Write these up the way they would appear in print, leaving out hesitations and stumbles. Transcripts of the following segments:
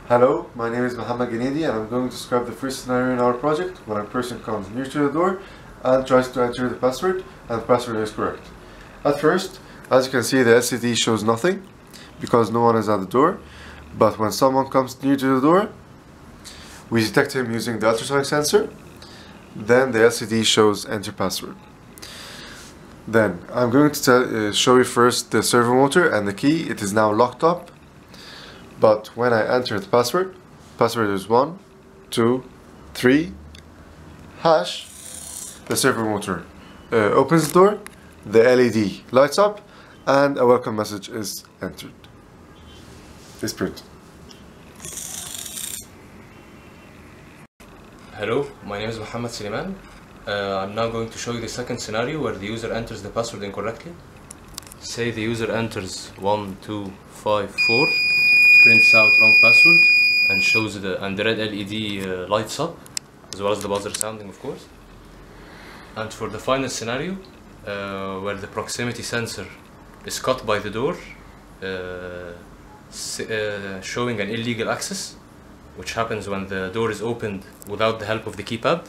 Hello, my name is Mohamed Genedy and I'm going to describe the first scenario in our project when a person comes near to the door and tries to enter the password and the password is correct. At first, as you can see, the LCD shows nothing because no one is at the door, but when someone comes near to the door, we detect him using the ultrasonic sensor, then the LCD shows enter password. Then I'm going to show you first the servo motor and the key. It is now locked up. But when I enter the password is 1, 2, 3, hash, the servo motor opens the door, the LED lights up, and a welcome message is entered. Is printed. Hello, my name is Mohamed Suleiman. I'm now going to show you the second scenario where the user enters the password incorrectly. Say the user enters 1, 2, 5, 4. Prints out wrong password and shows the red LED lights up, as well as the buzzer sounding, of course. And for the final scenario, where the proximity sensor is cut by the door, showing an illegal access, which happens when the door is opened without the help of the keypad.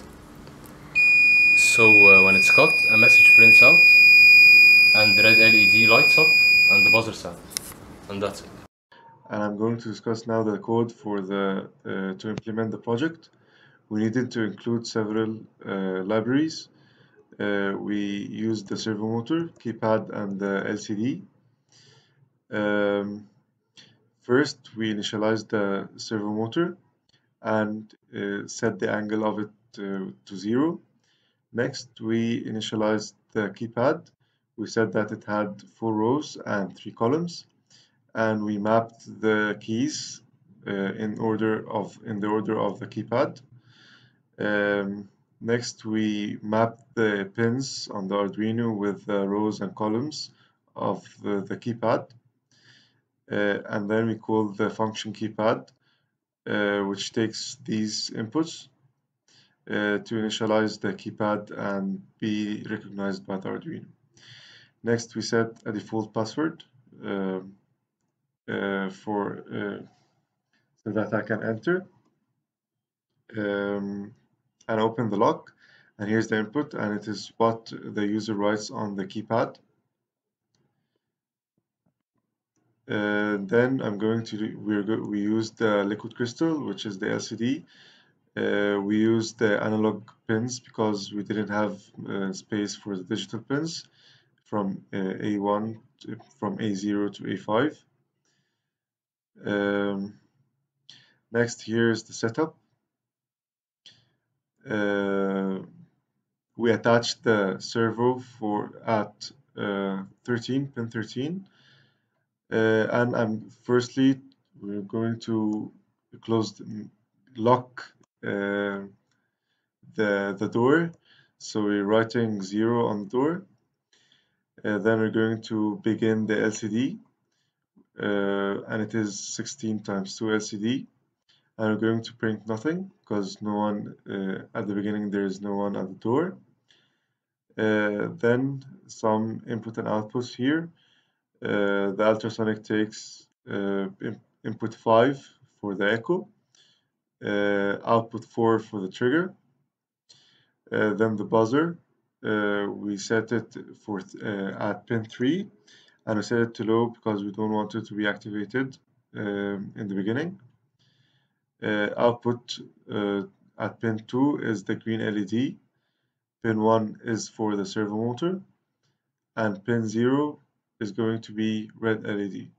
So when it's cut, a message prints out, and the red LED lights up, and the buzzer sounds, and that's it. And I'm going to discuss now the code for to implement the project. We needed to include several libraries. We used the servo motor, keypad, and the LCD. First, we initialized the servo motor and set the angle of it to 0. Next, we initialized the keypad. We said that it had 4 rows and 3 columns. And we mapped the keys in the order of the keypad. Next, we mapped the pins on the Arduino with the rows and columns of the keypad. And then we call the function keypad, which takes these inputs to initialize the keypad and be recognized by the Arduino. Next, we set a default password so that I can enter and open the lock, and here's the input, and it is what the user writes on the keypad. Then we used the liquid crystal, which is the LCD. We used the analog pins because we didn't have space for the digital pins from A0 to A5. Next, here's the setup. We attached the servo at pin 13, and firstly we're going to lock the door. So we're writing 0 on the door. Then we're going to begin the LCD, and it is 16 times 2 LCD. And we're going to print nothing because no one at the beginning, there is no one at the door. Then some input and outputs here. The ultrasonic takes input 5 for the echo, output 4 for the trigger. Then the buzzer, we set it for at pin 3, and we set it to low because we don't want it to be activated in the beginning. Output at pin 2 is the green LED, pin 1 is for the servo motor, and pin 0 is going to be red LED.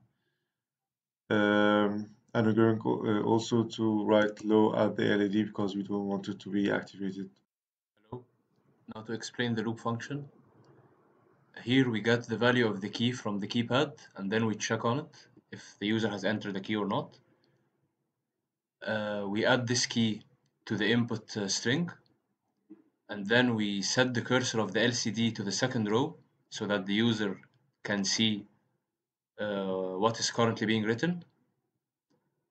And we're going also to write low at the LED because we don't want it to be activated. Hello. Now to explain the loop function. Here we get the value of the key from the keypad, and then we check on it if the user has entered the key or not. We add this key to the input string, and then we set the cursor of the LCD to the second row so that the user can see what is currently being written.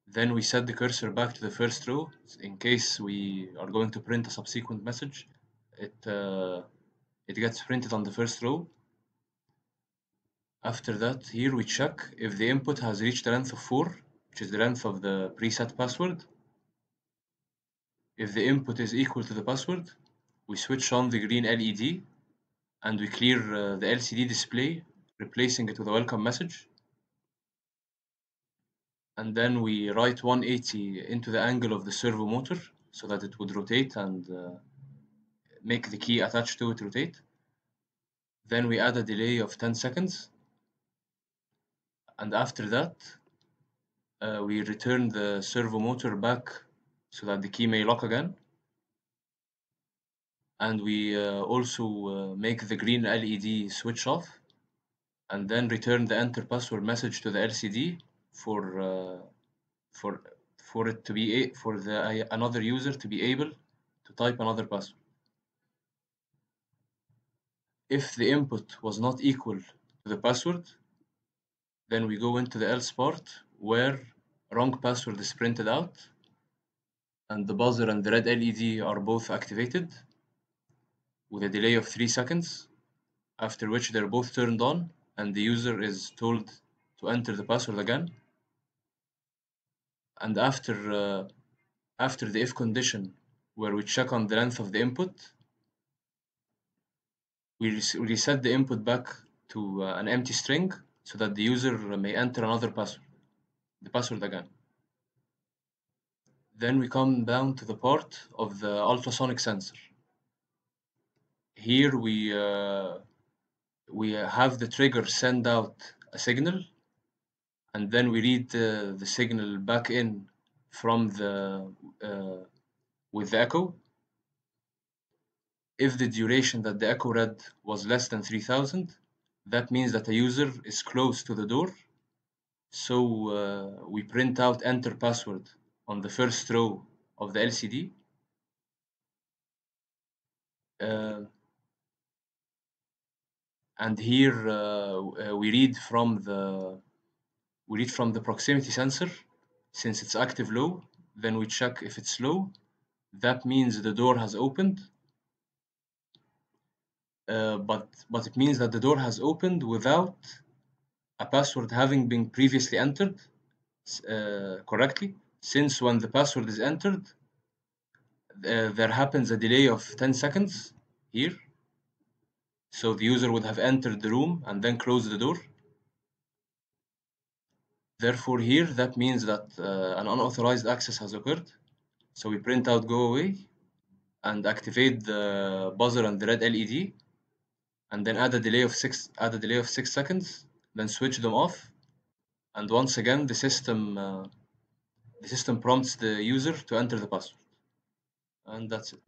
Then we set the cursor back to the first row in case we are going to print a subsequent message. It gets printed on the first row. After that, here we check if the input has reached a length of 4, which is the length of the preset password. If the input is equal to the password, we switch on the green LED and we clear the LCD display, replacing it with a welcome message. And then we write 180 into the angle of the servo motor so that it would rotate and make the key attached to it rotate. Then we add a delay of 10 seconds. And after that, we return the servo motor back so that the key may lock again. And we also make the green LED switch off and then return the enter password message to the LCD for it to be for another user to be able to type another password. If the input was not equal to the password, then we go into the else part where wrong password is printed out and the buzzer and the red LED are both activated with a delay of 3 seconds, after which they're both turned on and the user is told to enter the password again. And after the if condition, where we check on the length of the input, we reset the input back to an empty string so that the user may enter another password, the password again. Then we come down to the part of the ultrasonic sensor. Here we have the trigger send out a signal, and then we read the signal back in from the with the echo. If the duration that the echo read was less than 3000, that means that a user is close to the door. So we print out enter password on the first row of the LCD. And here we read from the proximity sensor. Since it's active low, then we check if it's low. That means the door has opened. But it means that the door has opened without a password having been previously entered correctly. Since when the password is entered, there happens a delay of 10 seconds here. So the user would have entered the room and then closed the door. Therefore here, that means that an unauthorized access has occurred. So we print out go away and activate the buzzer and the red LED, and then add a delay of 6 seconds, then switch them off. And once again, the system prompts the user to enter the password. And that's it.